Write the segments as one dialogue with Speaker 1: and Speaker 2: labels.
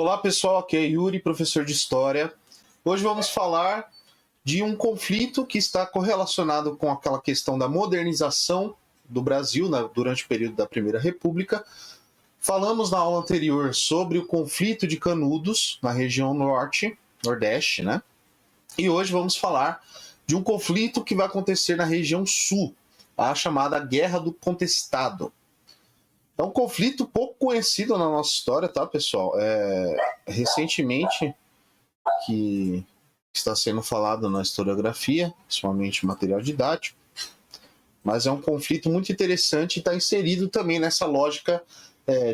Speaker 1: Olá pessoal, aqui é Yuri, professor de História. Hoje vamos falar de um conflito que está correlacionado com aquela questão da modernização do Brasil durante o período da Primeira República. Falamos na aula anterior sobre o conflito de Canudos na região nordeste, né? E hoje vamos falar de um conflito que vai acontecer na região sul, a chamada Guerra do Contestado. É um conflito pouco conhecido na nossa história, tá, pessoal? Recentemente que está sendo falado na historiografia, principalmente material didático, mas é um conflito muito interessante e está inserido também nessa lógica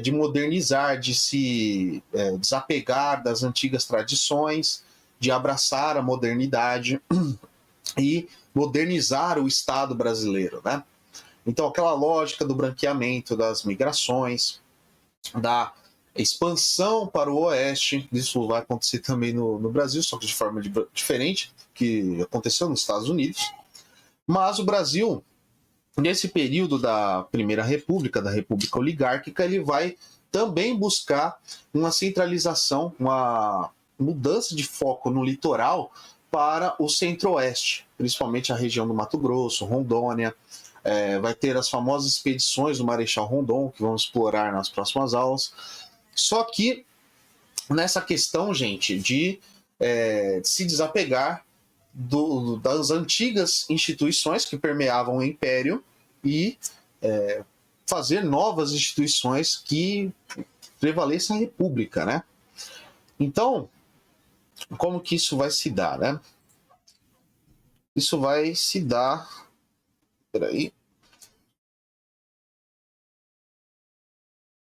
Speaker 1: de modernizar, de se desapegar das antigas tradições, de abraçar a modernidade e modernizar o Estado brasileiro, né? Então, aquela lógica do branqueamento das migrações, da expansão para o oeste, isso vai acontecer também no Brasil, só que de forma diferente que aconteceu nos Estados Unidos. Mas o Brasil, nesse período da Primeira República, da República Oligárquica, ele vai também buscar uma centralização, uma mudança de foco no litoral para o centro-oeste, principalmente a região do Mato Grosso, Rondônia. Vai ter as famosas expedições do Marechal Rondon, que vamos explorar nas próximas aulas. Só que nessa questão, gente, de se desapegar das antigas instituições que permeavam o Império e fazer novas instituições que prevaleçam a República, né? Então, como que isso vai se dar, né? Isso vai se dar...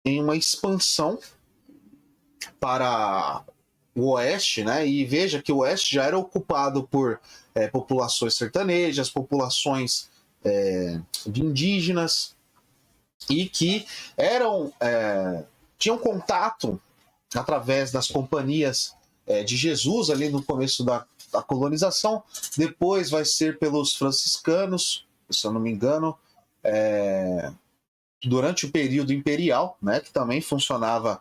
Speaker 1: em uma expansão para o oeste, né? E veja que o oeste já era ocupado por populações sertanejas, populações de indígenas, e que tinham contato através das companhias de Jesus ali no começo da colonização. Depois vai ser pelos franciscanos, se eu não me engano, durante o período imperial, né, que também funcionava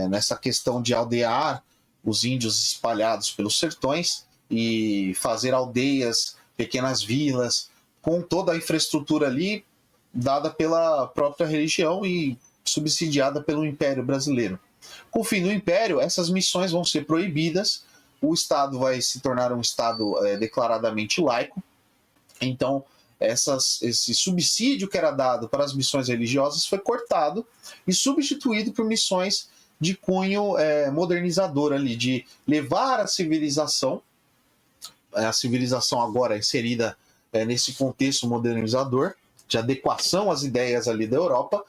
Speaker 1: nessa questão de aldear os índios espalhados pelos sertões e fazer aldeias, pequenas vilas, com toda a infraestrutura ali dada pela própria religião e subsidiada pelo Império Brasileiro. Com o fim do Império, essas missões vão ser proibidas, o Estado vai se tornar um Estado declaradamente laico. Então, esse subsídio que era dado para as missões religiosas foi cortado e substituído por missões de cunho modernizador ali, de levar a civilização agora inserida nesse contexto modernizador, de adequação às ideias ali da Europa.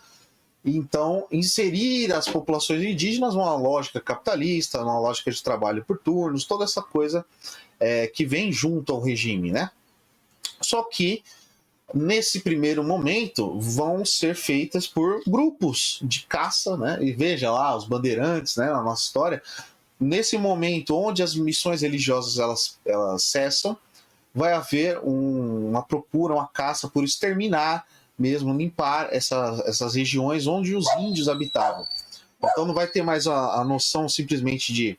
Speaker 1: Então, inserir as populações indígenas numa lógica capitalista, numa lógica de trabalho por turnos, toda essa coisa que vem junto ao regime, né? Só que, nesse primeiro momento, vão ser feitas por grupos de caça, né? E veja lá, os bandeirantes, né, na nossa história. Nesse momento onde as missões religiosas elas cessam, vai haver uma procura, uma caça por exterminar, mesmo limpar essas regiões onde os índios habitavam. Então não vai ter mais a noção simplesmente de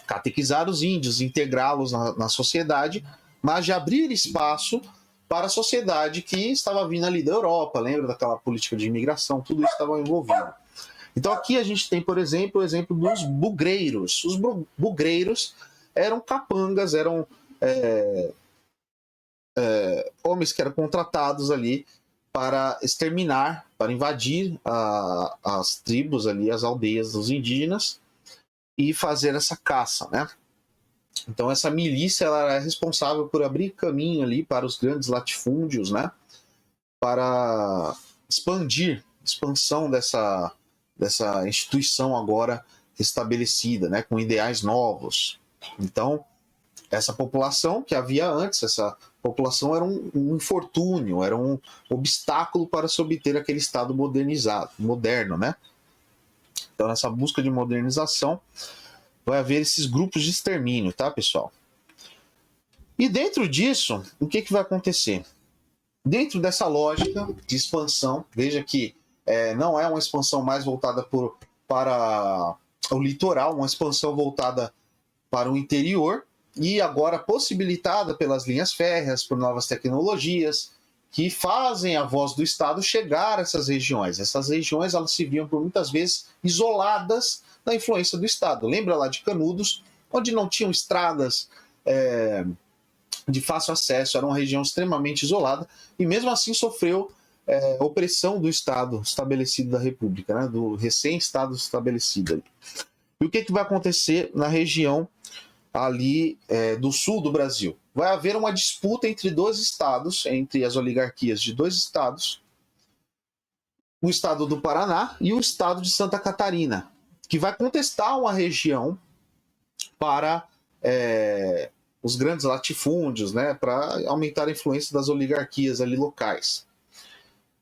Speaker 1: catequizar os índios, integrá-los na sociedade, mas de abrir espaço para a sociedade que estava vindo ali da Europa, lembra daquela política de imigração, tudo isso estava envolvido. Então aqui a gente tem, por exemplo, o exemplo dos bugreiros. Os bugreiros eram capangas, eram homens que eram contratados ali para exterminar, para invadir as tribos ali, as aldeias dos indígenas e fazer essa caça, né? Então essa milícia ela é responsável por abrir caminho ali para os grandes latifúndios, né? Para expansão dessa instituição agora estabelecida, né? Com ideais novos. Então essa população que havia antes, essa população era um infortúnio, era um obstáculo para se obter aquele Estado moderno, né? Então nessa busca de modernização vai haver esses grupos de extermínio, tá, pessoal? E dentro disso, o que vai acontecer? Dentro dessa lógica de expansão, veja que não é uma expansão mais voltada para o litoral, uma expansão voltada para o interior, e agora possibilitada pelas linhas férreas, por novas tecnologias, que fazem a voz do Estado chegar a essas regiões. Essas regiões elas se viam por muitas vezes isoladas da influência do Estado. Lembra lá de Canudos, onde não tinham estradas de fácil acesso, era uma região extremamente isolada, e mesmo assim sofreu opressão do Estado estabelecido da República, né, do recém-Estado estabelecido. E o que vai acontecer na região ali do sul do Brasil? Vai haver uma disputa entre dois estados, entre as oligarquias de dois estados, o estado do Paraná e o estado de Santa Catarina, que vai contestar uma região para os grandes latifúndios, né, para aumentar a influência das oligarquias ali locais.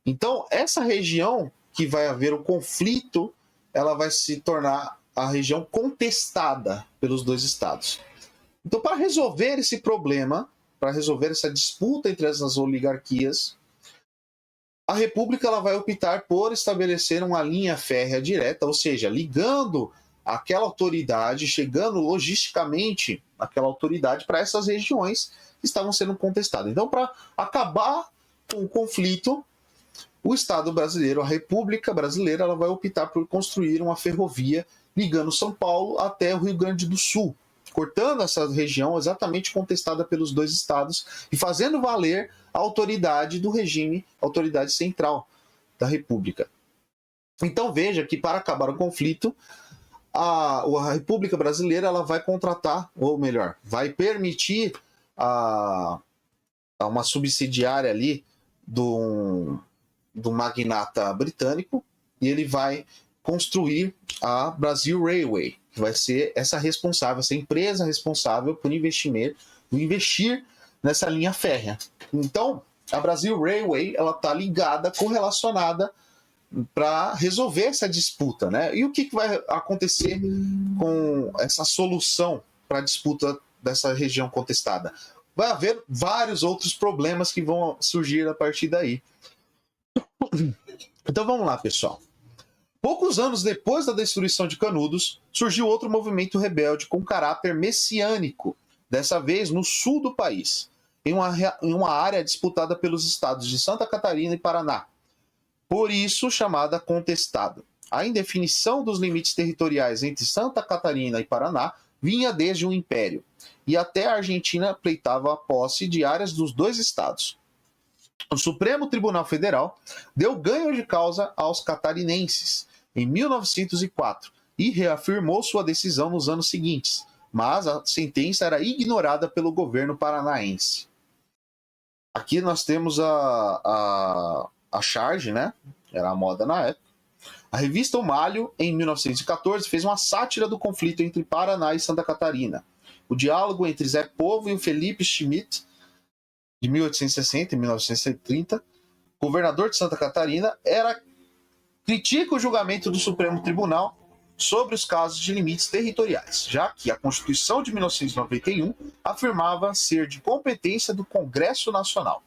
Speaker 1: Então, essa região que vai haver o conflito, ela vai se tornar a região contestada pelos dois estados. Então, para resolver esse problema, para resolver essa disputa entre essas oligarquias, a República ela vai optar por estabelecer uma linha férrea direta, ou seja, ligando aquela autoridade, chegando logisticamente aquela autoridade para essas regiões que estavam sendo contestadas. Então, para acabar com o conflito, o Estado brasileiro, a República Brasileira, ela vai optar por construir uma ferrovia ligando São Paulo até o Rio Grande do Sul, cortando essa região exatamente contestada pelos dois estados e fazendo valer a autoridade do regime, a autoridade central da República. Então veja que para acabar o conflito, a República Brasileira ela vai contratar, ou melhor, vai permitir a uma subsidiária ali do magnata britânico, e ele vai construir a Brazil Railway, que vai ser essa empresa responsável por investir nessa linha férrea. Então, a Brazil Railway ela está ligada, correlacionada para resolver essa disputa, né? E o que vai acontecer com essa solução para a disputa dessa região contestada? Vai haver vários outros problemas que vão surgir a partir daí. Então vamos lá, pessoal. Poucos anos depois da destruição de Canudos, surgiu outro movimento rebelde com caráter messiânico, dessa vez no sul do país, em uma área disputada pelos estados de Santa Catarina e Paraná, por isso chamada contestada. A indefinição dos limites territoriais entre Santa Catarina e Paraná vinha desde o Império, e até a Argentina pleitava a posse de áreas dos dois estados. O Supremo Tribunal Federal deu ganho de causa aos catarinenses em 1904 e reafirmou sua decisão nos anos seguintes, mas a sentença era ignorada pelo governo paranaense. Aqui nós temos a charge, né? Era a moda na época. A revista O Malho, em 1914, fez uma sátira do conflito entre Paraná e Santa Catarina. O diálogo entre Zé Povo e o Felipe Schmidt, de 1860 e 1930, governador de Santa Catarina, critica o julgamento do Supremo Tribunal sobre os casos de limites territoriais, já que a Constituição de 1991 afirmava ser de competência do Congresso Nacional.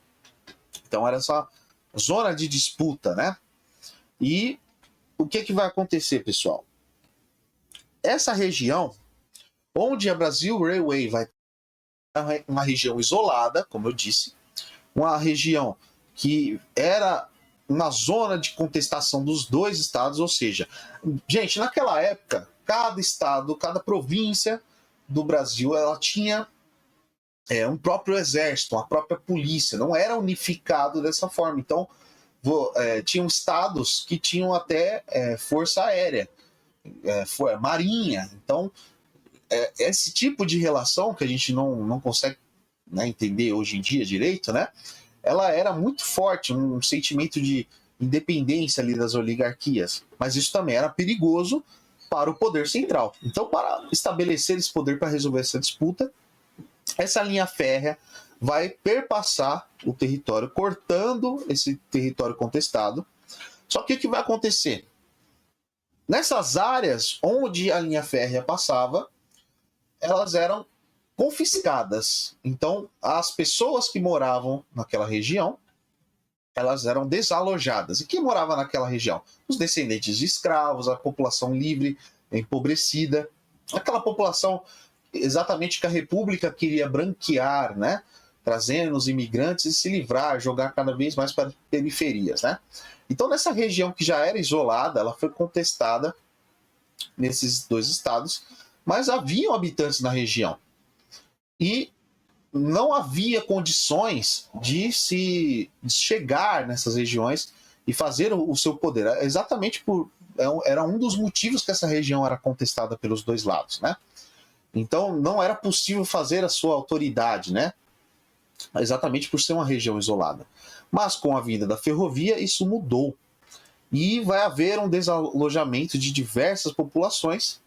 Speaker 1: Então era essa zona de disputa, né? E o que vai acontecer, pessoal? Essa região, onde a Brazil Railway vai ter uma região isolada, como eu disse, uma região que era uma zona de contestação dos dois estados, ou seja, gente, naquela época, cada estado, cada província do Brasil, ela tinha um próprio exército, uma própria polícia, não era unificado dessa forma. Então, tinham estados que tinham até força aérea, marinha. Então, esse tipo de relação que a gente não consegue, né, entender hoje em dia direito, né? Ela era muito forte, um sentimento de independência ali das oligarquias, mas isso também era perigoso para o poder central. Então, para estabelecer esse poder para resolver essa disputa, essa linha férrea vai perpassar o território, cortando esse território contestado. Só que o que vai acontecer? Nessas áreas onde a linha férrea passava, elas eram confiscadas. Então, as pessoas que moravam naquela região, elas eram desalojadas. E quem morava naquela região? Os descendentes de escravos, a população livre empobrecida, aquela população exatamente que a República queria branquear, né? Trazendo os imigrantes e se livrar, jogar cada vez mais para periferias, né? Então, nessa região que já era isolada, ela foi contestada nesses dois estados, mas haviam habitantes na região. E não havia condições de se chegar nessas regiões e fazer o seu poder. Exatamente era um dos motivos que essa região era contestada pelos dois lados, né? Então não era possível fazer a sua autoridade, né? Exatamente por ser uma região isolada. Mas com a vinda da ferrovia, isso mudou. E vai haver um desalojamento de diversas populações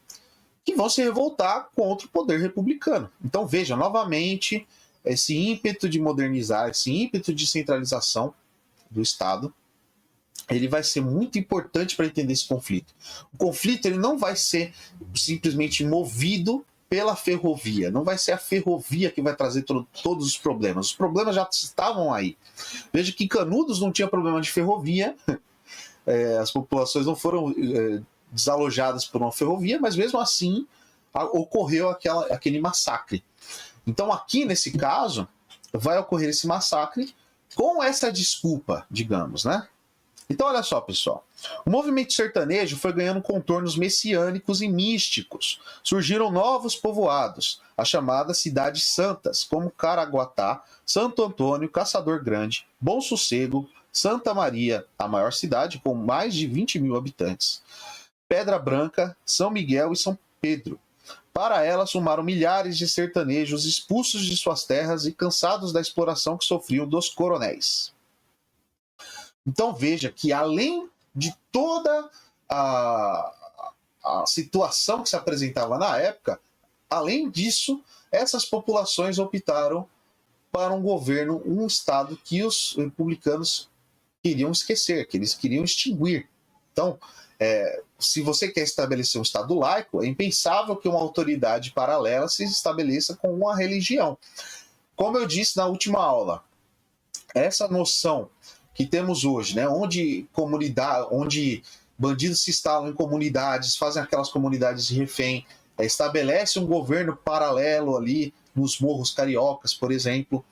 Speaker 1: que vão se revoltar contra o poder republicano. Então veja, novamente, esse ímpeto de modernizar, esse ímpeto de centralização do Estado, ele vai ser muito importante para entender esse conflito. O conflito ele não vai ser simplesmente movido pela ferrovia, não vai ser a ferrovia que vai trazer todos os problemas. Os problemas já estavam aí. Veja que Canudos não tinha problema de ferrovia, as populações não foram desalojadas por uma ferrovia, mas mesmo assim ocorreu aquele massacre. Então aqui nesse caso vai ocorrer esse massacre com essa desculpa, digamos, né? Então olha só, pessoal, o movimento sertanejo foi ganhando contornos messiânicos e místicos. Surgiram novos povoados, as chamadas cidades santas, como Caraguatá, Santo Antônio, Caçador Grande, Bom Sossego, Santa Maria, a maior cidade com mais de 20 mil habitantes, Pedra Branca, São Miguel e São Pedro. Para ela somaram milhares de sertanejos expulsos de suas terras e cansados da exploração que sofriam dos coronéis. Então veja que além de toda a situação que se apresentava na época, além disso, essas populações optaram para um governo, um Estado que os republicanos queriam esquecer, que eles queriam extinguir. Então, se você quer estabelecer um Estado laico, é impensável que uma autoridade paralela se estabeleça com uma religião. Como eu disse na última aula, essa noção que temos hoje, né, onde bandidos se instalam em comunidades, fazem aquelas comunidades de refém, estabelece um governo paralelo ali nos morros cariocas, por exemplo.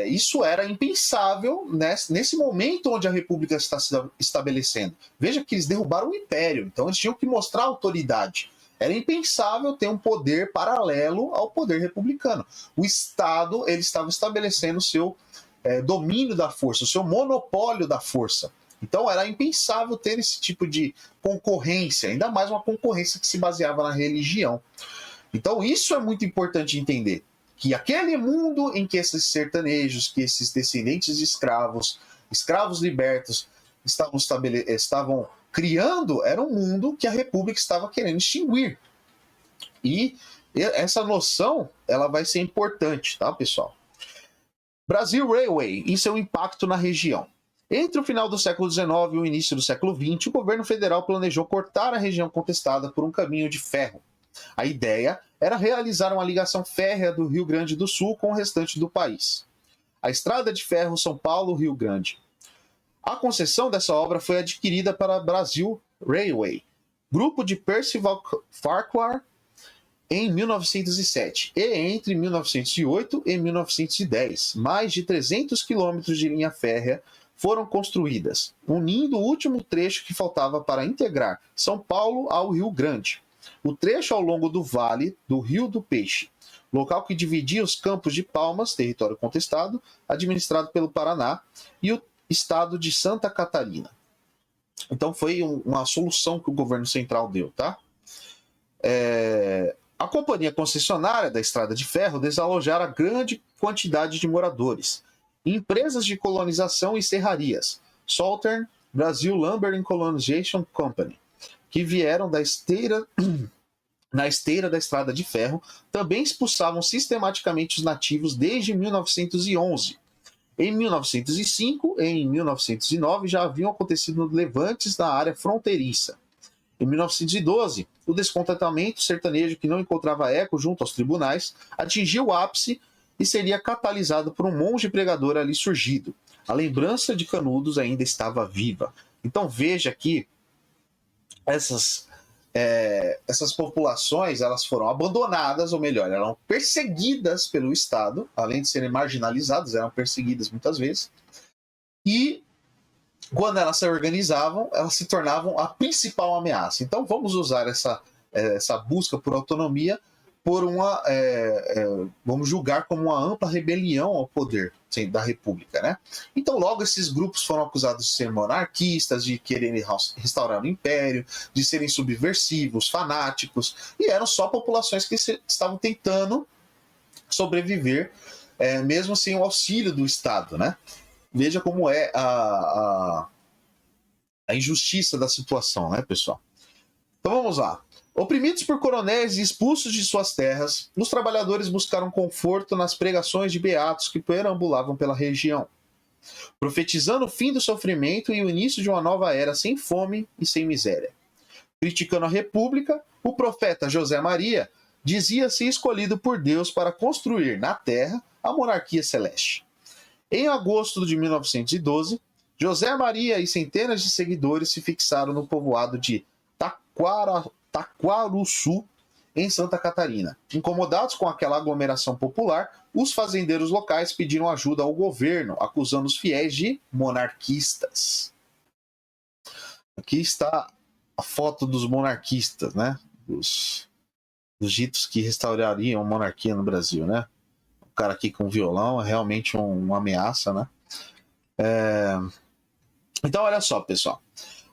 Speaker 1: Isso era impensável nesse momento onde a República está se estabelecendo. Veja que eles derrubaram o Império, então eles tinham que mostrar autoridade. Era impensável ter um poder paralelo ao poder republicano. O Estado ele estava estabelecendo o seu domínio da força, o seu monopólio da força. Então era impensável ter esse tipo de concorrência, ainda mais uma concorrência que se baseava na religião. Então isso é muito importante entender, que aquele mundo em que esses sertanejos, que esses descendentes de escravos libertos estavam criando, era um mundo que a República estava querendo extinguir. E essa noção ela vai ser importante, tá, pessoal? Brasil Railway e seu impacto na região. Entre o final do século XIX e o início do século XX, o governo federal planejou cortar a região contestada por um caminho de ferro. A ideia era realizar uma ligação férrea do Rio Grande do Sul com o restante do país. A Estrada de Ferro São Paulo-Rio Grande. A concessão dessa obra foi adquirida para Brasil Railway, grupo de Percival Farquhar, em 1907, e entre 1908 e 1910, mais de 300 quilômetros de linha férrea foram construídas, unindo o último trecho que faltava para integrar São Paulo ao Rio Grande. O trecho ao longo do Vale do Rio do Peixe, local que dividia os Campos de Palmas, território contestado, administrado pelo Paraná, e o estado de Santa Catarina. Então foi uma solução que o governo central deu, tá? A companhia concessionária da Estrada de Ferro desalojara grande quantidade de moradores. Empresas de colonização e serrarias, Southern Brazil Lumber and Colonization Company, que vieram na esteira da Estrada de Ferro, também expulsavam sistematicamente os nativos desde 1911. Em 1905 e em 1909 já haviam acontecido levantes na área fronteiriça. Em 1912, o descontentamento sertanejo que não encontrava eco junto aos tribunais atingiu o ápice e seria catalisado por um monge pregador ali surgido. A lembrança de Canudos ainda estava viva. Então veja que essas populações elas foram abandonadas, ou melhor, eram perseguidas pelo Estado, além de serem marginalizadas, eram perseguidas muitas vezes, e quando elas se organizavam, elas se tornavam a principal ameaça. Então vamos usar essa busca por autonomia por vamos julgar como uma ampla rebelião ao poder da República, né? Então logo esses grupos foram acusados de ser monarquistas, de quererem restaurar o império, de serem subversivos, fanáticos, e eram só populações que estavam tentando sobreviver, mesmo sem o auxílio do Estado, né? Veja como é a injustiça da situação, né, pessoal? Então vamos lá. Oprimidos por coronéis e expulsos de suas terras, os trabalhadores buscaram conforto nas pregações de beatos que perambulavam pela região, profetizando o fim do sofrimento e o início de uma nova era sem fome e sem miséria. Criticando a República, o profeta José Maria dizia-se escolhido por Deus para construir na terra a monarquia celeste. Em agosto de 1912, José Maria e centenas de seguidores se fixaram no povoado de Taquaruçu, em Santa Catarina. Incomodados com aquela aglomeração popular, os fazendeiros locais pediram ajuda ao governo, acusando os fiéis de monarquistas. Aqui está a foto dos monarquistas, né? Dos ditos que restaurariam a monarquia no Brasil, né? O cara aqui com violão é realmente uma ameaça, né? Então, olha só, pessoal.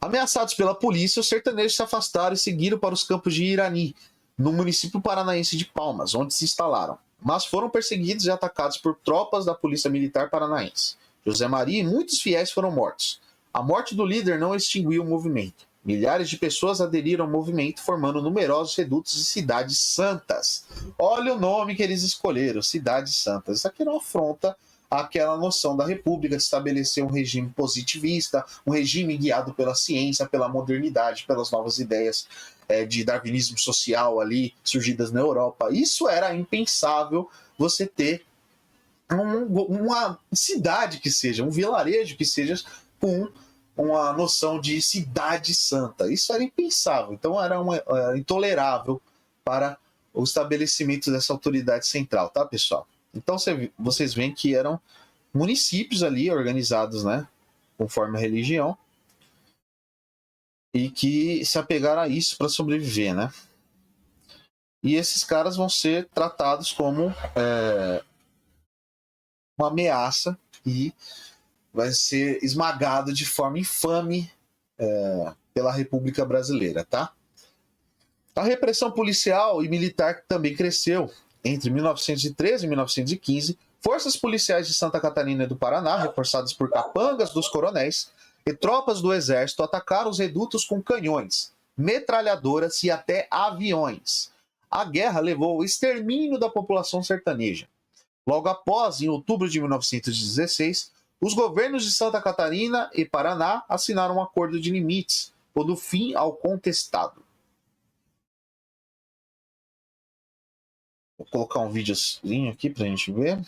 Speaker 1: Ameaçados pela polícia, os sertanejos se afastaram e seguiram para os campos de Irani, no município paranaense de Palmas, onde se instalaram. Mas foram perseguidos e atacados por tropas da Polícia Militar Paranaense. José Maria e muitos fiéis foram mortos. A morte do líder não extinguiu o movimento. Milhares de pessoas aderiram ao movimento, formando numerosos redutos e cidades santas. Olha o nome que eles escolheram, cidades santas. Isso aqui não afronta aquela noção da República de estabelecer um regime positivista, um regime guiado pela ciência, pela modernidade, pelas novas ideias de darwinismo social ali, surgidas na Europa. Isso era impensável, você ter uma cidade que seja, um vilarejo que seja com uma noção de cidade santa. Isso era impensável, então era intolerável para o estabelecimento dessa autoridade central, tá, pessoal? Então vocês veem que eram municípios ali organizados, né, conforme a religião, e que se apegaram a isso para sobreviver, né? E esses caras vão ser tratados como uma ameaça e vai ser esmagado de forma infame pela República Brasileira, tá? A repressão policial e militar também cresceu. Entre 1913 e 1915, forças policiais de Santa Catarina e do Paraná, reforçadas por capangas dos coronéis, e tropas do exército atacaram os redutos com canhões, metralhadoras e até aviões. A guerra levou ao extermínio da população sertaneja. Logo após, em outubro de 1916, os governos de Santa Catarina e Paraná assinaram um acordo de limites, pondo fim ao contestado. Vou colocar um videozinho aqui para a gente ver.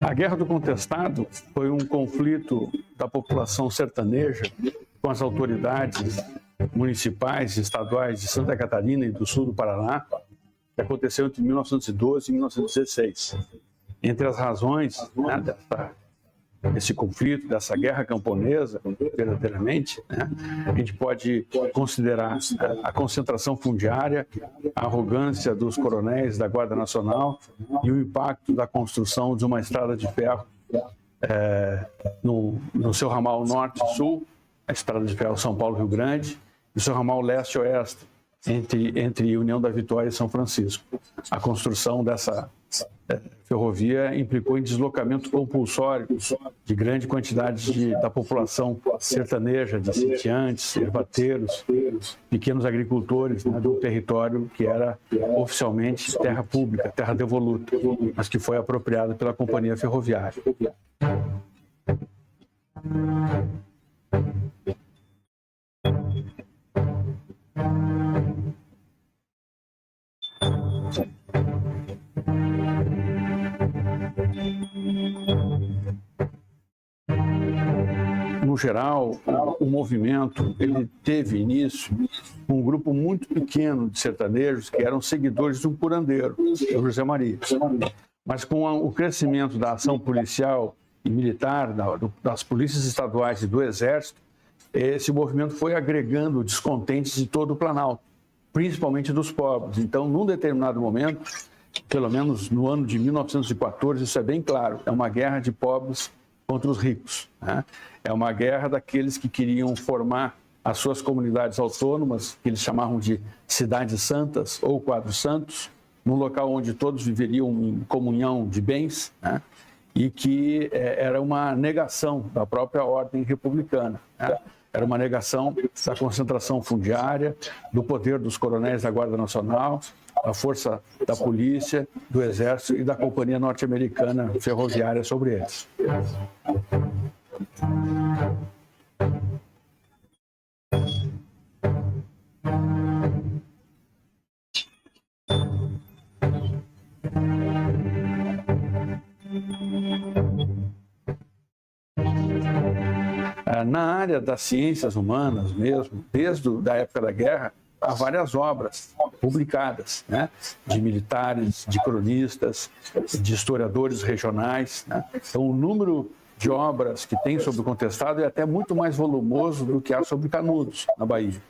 Speaker 2: A Guerra do Contestado foi um conflito da população sertaneja com as autoridades municipais e estaduais de Santa Catarina e do sul do Paraná, que aconteceu entre 1912 e 1916. Entre as razões, né, desse conflito, dessa guerra camponesa, verdadeiramente, né, a gente pode considerar a concentração fundiária, a arrogância dos coronéis da Guarda Nacional e o impacto da construção de uma estrada de ferro no seu ramal norte-sul, a estrada de ferro São Paulo-Rio Grande, e o seu ramal leste-oeste, entre União da Vitória e São Francisco. A construção ferrovia implicou em deslocamento compulsório de grande quantidade da população sertaneja, de sitiantes, ervateiros, pequenos agricultores, né, de um território que era oficialmente terra pública, terra devoluta, mas que foi apropriada pela companhia ferroviária. No geral, o movimento ele teve início com um grupo muito pequeno de sertanejos que eram seguidores de um curandeiro, o José Maria. Mas com o crescimento da ação policial e militar, das polícias estaduais e do Exército, esse movimento foi agregando descontentes de todo o Planalto, principalmente dos pobres. Então, num determinado momento, pelo menos no ano de 1914, isso é bem claro, é uma guerra de pobres contra os ricos, né? É uma guerra daqueles que queriam formar as suas comunidades autônomas, que eles chamavam de cidades santas ou quadros santos, num local onde todos viveriam em comunhão de bens, né? E que era uma negação da própria ordem republicana, né? Era uma negação da concentração fundiária, do poder dos coronéis da Guarda Nacional, da força da polícia, do Exército e da Companhia Norte-Americana Ferroviária sobre eles. Na área das ciências humanas mesmo, desde a época da guerra, há várias obras publicadas, né? De militares, de cronistas, de historiadores regionais, né? Então, o número de obras que tem sobre o contestado é até muito mais volumoso do que há sobre Canudos, na Bahia.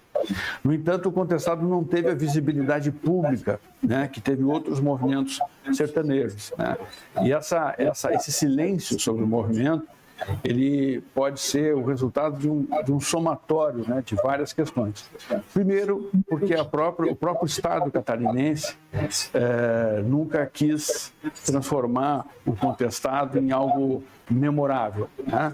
Speaker 2: No entanto, o contestado não teve a visibilidade pública, né, que teve outros movimentos sertanejos, né? E esse silêncio sobre o movimento, ele pode ser o resultado de um somatório, né, de várias questões. Primeiro, porque o próprio Estado catarinense nunca quis transformar o contestado em algo memorável, né?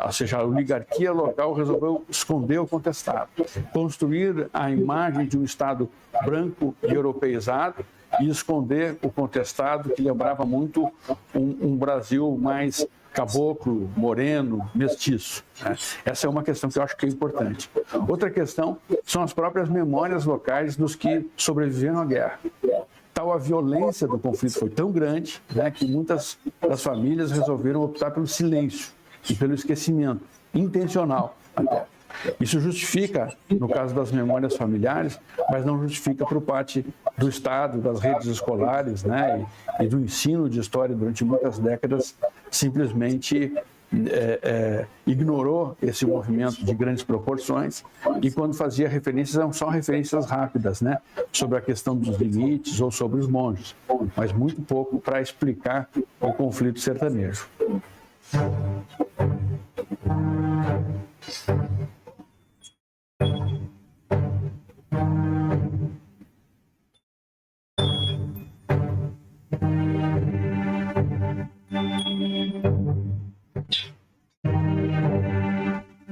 Speaker 2: Ou seja, a oligarquia local resolveu esconder o contestado, construir a imagem de um Estado branco e europeizado e esconder o contestado, que lembrava muito um Brasil mais caboclo, moreno, mestiço, né? Essa é uma questão que eu acho que é importante. Outra questão são as próprias memórias locais dos que sobreviveram à guerra. Tal a violência do conflito foi tão grande, né, que muitas das famílias resolveram optar pelo silêncio e pelo esquecimento, intencional até. Isso justifica, no caso das memórias familiares, mas não justifica por parte do Estado, das redes escolares, né, e do ensino de história durante muitas décadas, simplesmente ignorou esse movimento de grandes proporções e quando fazia referências, eram só referências rápidas, né, sobre a questão dos limites ou sobre os monges, mas muito pouco para explicar o conflito sertanejo.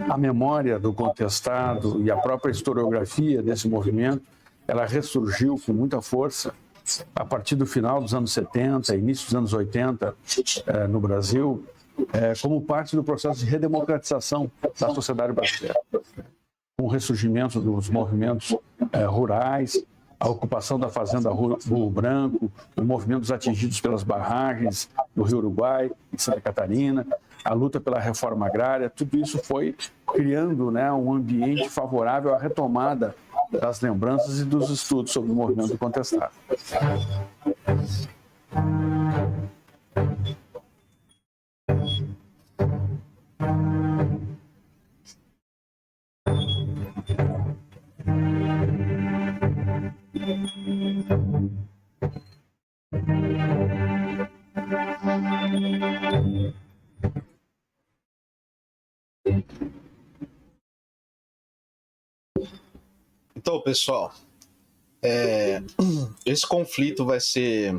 Speaker 2: A memória do contestado e a própria historiografia desse movimento, ela ressurgiu com muita força a partir do final dos anos 70, início dos anos 80, no Brasil, como parte do processo de redemocratização da sociedade brasileira. Com o ressurgimento dos movimentos rurais, a ocupação da fazenda Burro Branco, o movimento dos atingidos pelas barragens do Rio Uruguai, em Santa Catarina, a luta pela reforma agrária, tudo isso foi criando, né, um ambiente favorável à retomada das lembranças e dos estudos sobre o movimento contestado.
Speaker 1: Então, pessoal, esse conflito vai ser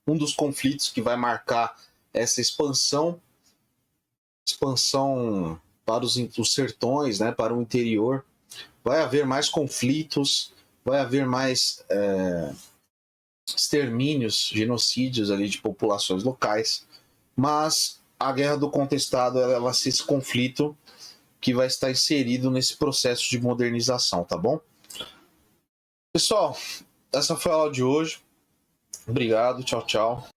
Speaker 1: um dos conflitos que vai marcar essa expansão para os sertões, né, para o interior. Vai haver mais conflitos, vai haver mais extermínios, genocídios ali de populações locais, mas a Guerra do Contestado ela vai ser esse conflito que vai estar inserido nesse processo de modernização, tá bom? Pessoal, essa foi a aula de hoje. Obrigado, tchau, tchau.